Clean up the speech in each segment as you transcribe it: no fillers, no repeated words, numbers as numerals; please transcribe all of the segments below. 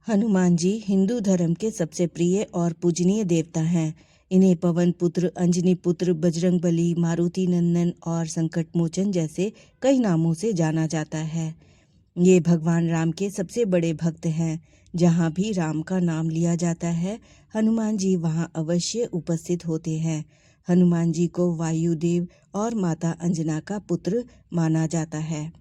हनुमान जी हिंदू धर्म के सबसे प्रिय और पूजनीय देवता हैं। इन्हें पवन पुत्र, अंजनी पुत्र, बजरंगबली, मारुति नंदन और संकट मोचन जैसे कई नामों से जाना जाता है। ये भगवान राम के सबसे बड़े भक्त हैं। जहाँ भी राम का नाम लिया जाता है, हनुमान जी वहाँ अवश्य उपस्थित होते हैं। हनुमान जी को वायुदेव और माता अंजना का पुत्र माना जाता है।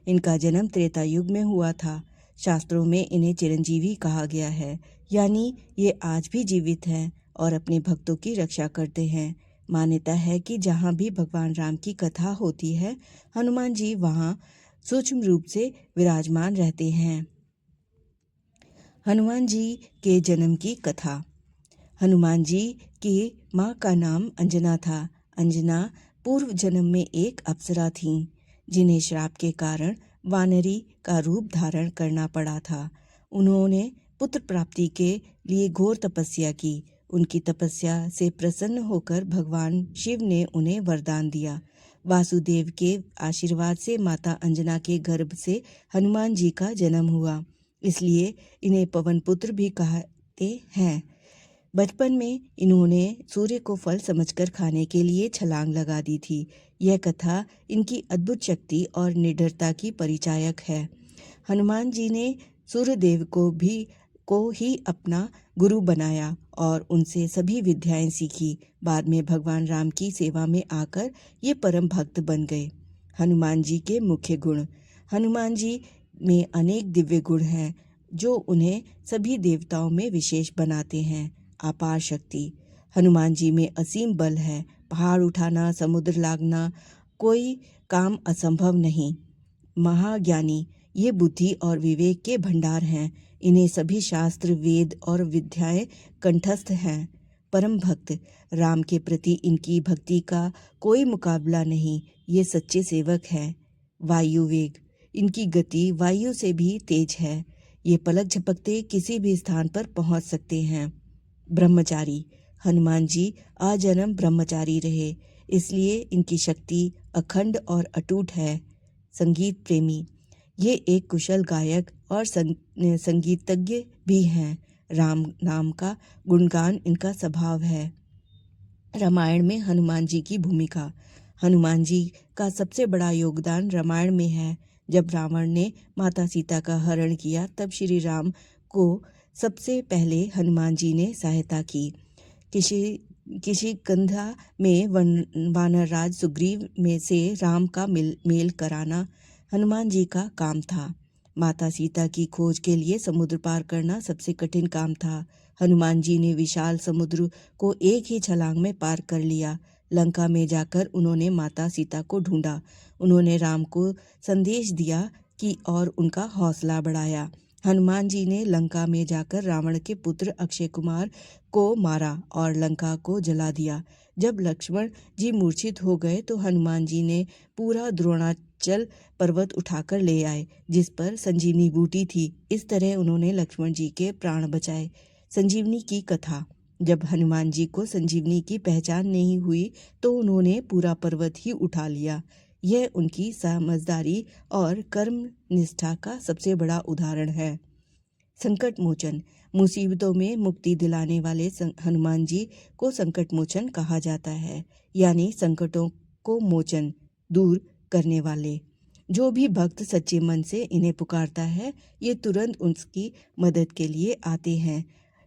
इनका जन्म त्रेता युग में हुआ था। शास्त्रों में इन्हें चिरंजीवी कहा गया है, यानी ये आज भी जीवित हैं और अपने भक्तों की रक्षा करते हैं। मान्यता है कि जहाँ भी भगवान राम की कथा होती है, हनुमान जी वहाँ सूक्ष्म रूप से विराजमान रहते हैं। हनुमान जी के जन्म की कथा। हनुमान जी की माँ का नाम अंजना था। अंजना पूर्व जन्म में एक अप्सरा थीं, जिन्हें श्राप के कारण वानरी का रूप धारण करना पड़ा था। उन्होंने पुत्र प्राप्ति के लिए घोर तपस्या की। उनकी तपस्या से प्रसन्न होकर भगवान शिव ने उन्हें वरदान दिया। वासुदेव के आशीर्वाद से माता अंजना के गर्भ से हनुमान जी का जन्म हुआ, इसलिए इन्हें पवन पुत्र भी कहते हैं। बचपन में इन्होंने सूर्य को फल समझकर खाने के लिए छलांग लगा दी थी। यह कथा इनकी अद्भुत शक्ति और निडरता की परिचायक है। हनुमान जी ने सूर्यदेव को ही अपना गुरु बनाया और उनसे सभी विद्याएं सीखी। बाद में भगवान राम की सेवा में आकर ये परम भक्त बन गए। हनुमान जी के मुख्य गुण। हनुमान जी में अनेक दिव्य गुण हैं जो उन्हें सभी देवताओं में विशेष बनाते हैं। अपार शक्ति। हनुमान जी में असीम बल है। पहाड़ उठाना, समुद्र लांघना, कोई काम असंभव नहीं। महाज्ञानी। ये बुद्धि और विवेक के भंडार हैं। इन्हें सभी शास्त्र, वेद और विद्याएं कंठस्थ हैं। परम भक्त। राम के प्रति इनकी भक्ति का कोई मुकाबला नहीं। ये सच्चे सेवक हैं। वायु वेग। इनकी गति वायु से भी तेज है। ये पलक झपकते किसी भी स्थान पर पहुंच सकते हैं। ब्रह्मचारी। हनुमान जी आजन्म ब्रह्मचारी रहे, इसलिए इनकी शक्ति अखंड और अटूट है। संगीत प्रेमी। ये एक कुशल गायक और संगीतज्ञ भी हैं। राम नाम का गुणगान इनका स्वभाव है। रामायण में हनुमान जी की भूमिका। हनुमान जी का सबसे बड़ा योगदान रामायण में है। जब रावण ने माता सीता का हरण किया, तब श्री राम को सबसे पहले हनुमान जी ने सहायता की। किष्किंधा में वानरराज सुग्रीव में से राम का मेल कराना हनुमान जी का काम था। माता सीता की खोज के लिए समुद्र पार करना सबसे कठिन काम था। हनुमान जी ने विशाल समुद्र को एक ही छलांग में पार कर लिया। लंका में जाकर उन्होंने माता सीता को ढूंढा। उन्होंने राम को संदेश दिया कि और उनका हौसला बढ़ाया। हनुमान जी ने लंका में जाकर रावण के पुत्र अक्षय कुमार को मारा और लंका को जला दिया। जब लक्ष्मण जी मूर्छित हो गए तो हनुमान जी ने पूरा द्रोणाचल पर्वत उठाकर ले आए, जिस पर संजीवनी बूटी थी। इस तरह उन्होंने लक्ष्मण जी के प्राण बचाए। संजीवनी की कथा। जब हनुमान जी को संजीवनी की पहचान नहीं हुई तो उन्होंने पूरा पर्वत ही उठा लिया। यह उनकी समझदारी और कर्म निष्ठा का सबसे बड़ा उदाहरण है। संकट मोचन। मुसीबतों में मुक्ति दिलाने वाले हनुमान जी को संकट मोचन कहा जाता है, यानी संकटों को मोचन दूर करने वाले। जो भी भक्त सच्चे मन से इन्हें पुकारता है, ये तुरंत उसकी मदद के लिए आते हैं।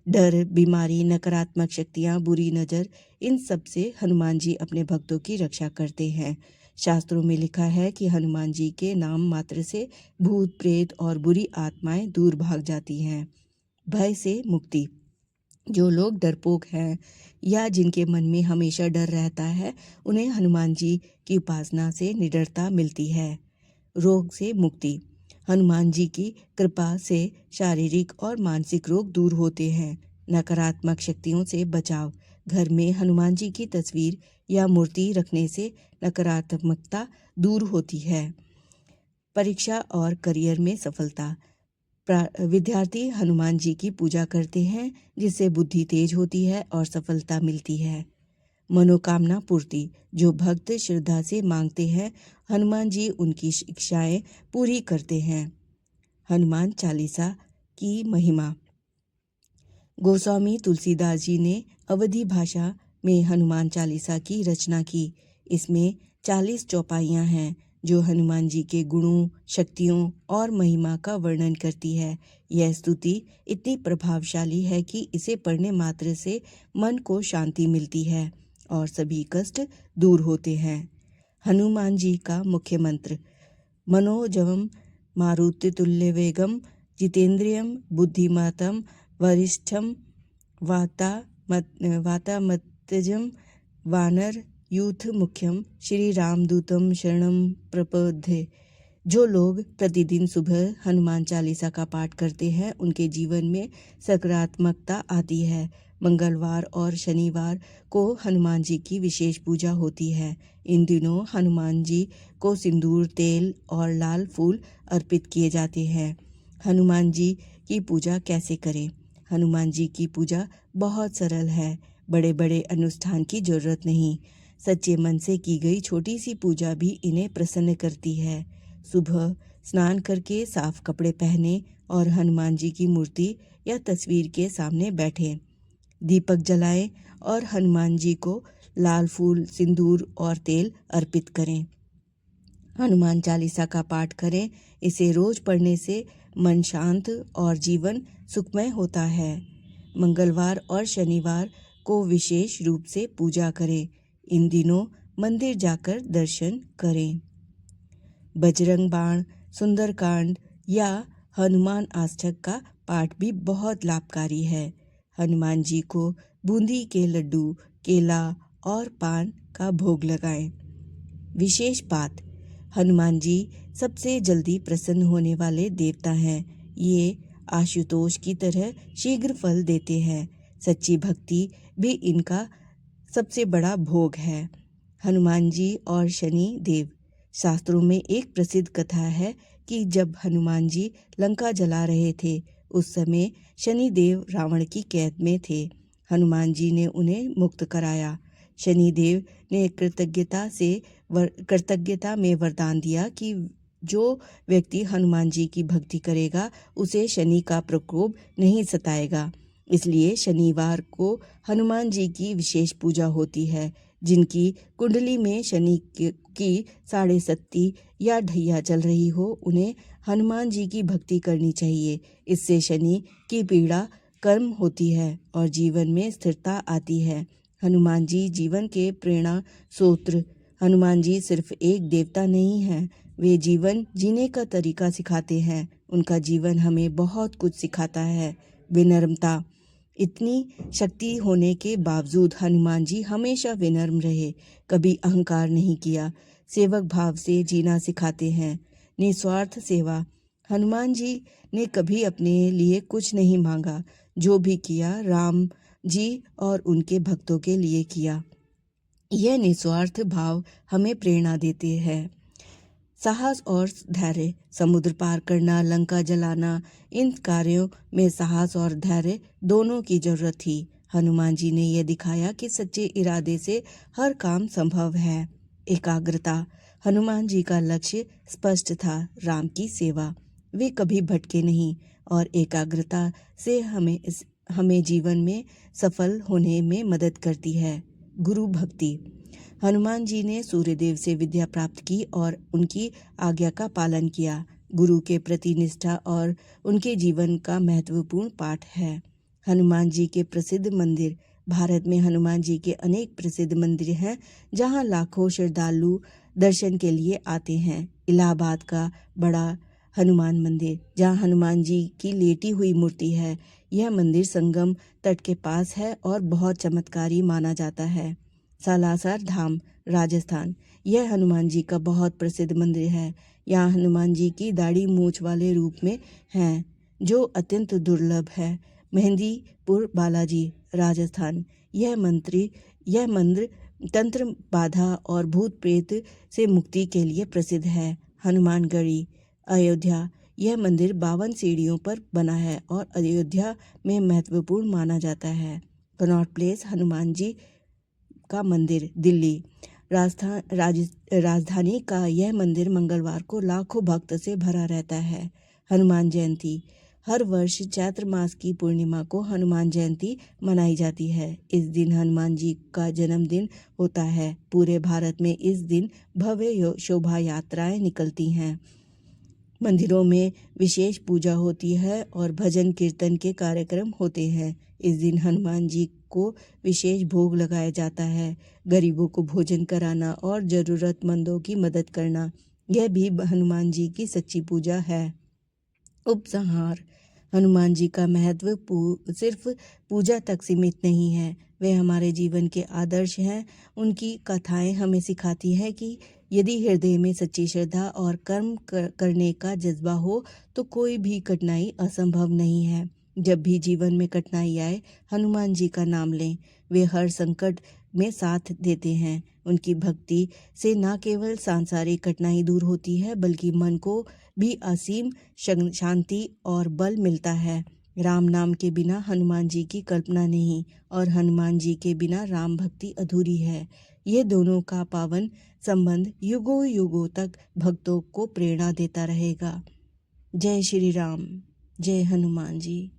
डर, बीमारी, नकारात्मक शक्तियाँ, बुरी नज़र, इन सब से हनुमान जी अपने भक्तों की रक्षा करते हैं। शास्त्रों में लिखा है कि हनुमान जी के नाम मात्र से भूत प्रेत और बुरी आत्माएं दूर भाग जाती हैं। भय से मुक्ति। जो लोग डरपोक हैं या जिनके मन में हमेशा डर रहता है, उन्हें हनुमान जी की उपासना से निडरता मिलती है। रोग से मुक्ति। हनुमान जी की कृपा से शारीरिक और मानसिक रोग दूर होते हैं। नकारात्मक शक्तियों से बचाव। घर में हनुमान जी की तस्वीर या मूर्ति रखने से नकारात्मकता दूर होती है। परीक्षा और करियर में सफलता। विद्यार्थी हनुमान जी की पूजा करते हैं, जिससे बुद्धि तेज होती है और सफलता मिलती है। मनोकामना पूर्ति। जो भक्त श्रद्धा से मांगते हैं, हनुमान जी उनकी इच्छाएं पूरी करते हैं। हनुमान चालीसा की महिमा। गोस्वामी तुलसीदास जी ने अवधी भाषा में हनुमान चालीसा की रचना की। इसमें 40 चौपाइयाँ हैं जो हनुमान जी के गुणों, शक्तियों और महिमा का वर्णन करती है। यह स्तुति इतनी प्रभावशाली है कि इसे पढ़ने मात्र से मन को शांति मिलती है और सभी कष्ट दूर होते हैं। हनुमान जी का मुख्य मंत्र: मनोजवम मारुतितुल्यवेगम जितेन्द्रियम बुद्धिमतम वरिष्ठम वातामत्यजम वानर यूथ मुख्यम श्री रामदूतम शरणम प्रपद्ये। जो लोग प्रतिदिन सुबह हनुमान चालीसा का पाठ करते हैं उनके जीवन में सकारात्मकता आती है। मंगलवार और शनिवार को हनुमान जी की विशेष पूजा होती है। इन दिनों हनुमान जी को सिंदूर, तेल और लाल फूल अर्पित किए जाते हैं। हनुमान जी की पूजा कैसे करें? हनुमान जी की पूजा बहुत सरल है। बड़े बड़े अनुष्ठान की जरूरत नहीं। सच्चे मन से की गई छोटी सी पूजा भी इन्हें प्रसन्न करती है। सुबह स्नान करके साफ कपड़े पहने और हनुमान जी की मूर्ति या तस्वीर के सामने बैठें। दीपक जलाएं और हनुमान जी को लाल फूल, सिंदूर और तेल अर्पित करें। हनुमान चालीसा का पाठ करें। इसे रोज पढ़ने से मन शांत और जीवन सुखमय होता है। मंगलवार और शनिवार को विशेष रूप से पूजा करें। इन दिनों मंदिर जाकर दर्शन करें। बजरंग बाण, सुंदरकांड या हनुमान अष्टक का पाठ भी बहुत लाभकारी है। हनुमान जी को बूंदी के लड्डू, केला और पान का भोग लगाएं। विशेष बात: हनुमान जी सबसे जल्दी प्रसन्न होने वाले देवता हैं। ये आशुतोष की तरह शीघ्र फल देते हैं। सच्ची भक्ति भी इनका सबसे बड़ा भोग है। हनुमान जी और शनि देव। शास्त्रों में एक प्रसिद्ध कथा है कि जब हनुमान जी लंका जला रहे थे उस समय शनि देव रावण की कैद में थे। हनुमान जी ने उन्हें मुक्त कराया। शनि देव ने कृतज्ञता में वरदान दिया कि जो व्यक्ति हनुमान जी की भक्ति करेगा उसे शनि का प्रकोप नहीं सताएगा। इसलिए शनिवार को हनुमान जी की विशेष पूजा होती है। जिनकी कुंडली में शनि की 7.5 या ढैया चल रही हो उन्हें हनुमान जी की भक्ति करनी चाहिए। इससे शनि की पीड़ा कम होती है और जीवन में स्थिरता आती है। हनुमान जी जीवन के प्रेरणा स्रोत। हनुमान जी सिर्फ एक देवता नहीं हैं, वे जीवन जीने का तरीका सिखाते हैं। उनका जीवन हमें बहुत कुछ सिखाता है। विनम्रता। इतनी शक्ति होने के बावजूद हनुमान जी हमेशा विनम्र रहे, कभी अहंकार नहीं किया। सेवक भाव से जीना सिखाते हैं। निस्वार्थ सेवा। हनुमान जी ने कभी अपने लिए कुछ नहीं मांगा। जो भी किया राम जी और उनके भक्तों के लिए किया। यह निस्वार्थ भाव हमें प्रेरणा देते हैं। साहस और धैर्य। समुद्र पार करना, लंका जलाना, इन कार्यों में साहस और धैर्य दोनों की जरूरत थी। हनुमान जी ने यह दिखाया कि सच्चे इरादे से हर काम संभव है। एकाग्रता। हनुमान जी का लक्ष्य स्पष्ट था, राम की सेवा। वे कभी भटके नहीं और एकाग्रता से हमें जीवन में सफल होने में मदद करती है। गुरु भक्ति। हनुमान जी ने सूर्यदेव से विद्या प्राप्त की और उनकी आज्ञा का पालन किया। गुरु के प्रति निष्ठा और उनके जीवन का महत्वपूर्ण पाठ है। हनुमान जी के प्रसिद्ध मंदिर। भारत में हनुमान जी के अनेक प्रसिद्ध मंदिर हैं जहां लाखों श्रद्धालु दर्शन के लिए आते हैं। इलाहाबाद का बड़ा हनुमान मंदिर, जहां हनुमान जी की लेटी हुई मूर्ति है। यह मंदिर संगम तट के पास है और बहुत चमत्कारी माना जाता है। सालासर धाम, राजस्थान। यह हनुमान जी का बहुत प्रसिद्ध मंदिर है। यहाँ हनुमान जी की दाढ़ी मूछ वाले रूप में हैं जो अत्यंत दुर्लभ है। मेहंदीपुर बालाजी, राजस्थान। यह मंदिर तंत्र बाधा और भूत प्रेत से मुक्ति के लिए प्रसिद्ध है। हनुमानगढ़ी, अयोध्या। यह मंदिर 52 सीढ़ियों पर बना है और अयोध्या में महत्वपूर्ण माना जाता है। कनॉट प्लेस, हनुमान जी का मंदिर, दिल्ली। राजधानी का यह मंदिर मंगलवार को लाखों भक्त से भरा रहता है। हनुमान जयंती। हर वर्ष चैत्र मास की पूर्णिमा को हनुमान जयंती मनाई जाती है। इस दिन हनुमान जी का जन्मदिन होता है। पूरे भारत में इस दिन भव्य शोभा यात्राएं निकलती हैं। मंदिरों में विशेष पूजा होती है और भजन कीर्तन के कार्यक्रम होते हैं। इस दिन हनुमान जी को विशेष भोग लगाया जाता है। गरीबों को भोजन कराना और जरूरतमंदों की मदद करना, यह भी हनुमान जी की सच्ची पूजा है। उपसंहार: हनुमान जी का महत्व सिर्फ पूजा तक सीमित नहीं है, वे हमारे जीवन के आदर्श हैं। उनकी कथाएं हमें सिखाती है कि यदि हृदय में सच्ची श्रद्धा और कर्म करने का जज्बा हो तो कोई भी कठिनाई असंभव नहीं है। जब भी जीवन में कठिनाई आए, हनुमान जी का नाम लें। वे हर संकट में साथ देते हैं। उनकी भक्ति से न केवल सांसारिक कठिनाई दूर होती है, बल्कि मन को भी असीम शांति और बल मिलता है। राम नाम के बिना हनुमान जी की कल्पना नहीं, और हनुमान जी के बिना राम भक्ति अधूरी है। ये दोनों का पावन संबंध युगों युगों तक भक्तों को प्रेरणा देता रहेगा। जय श्री राम, जय हनुमान जी।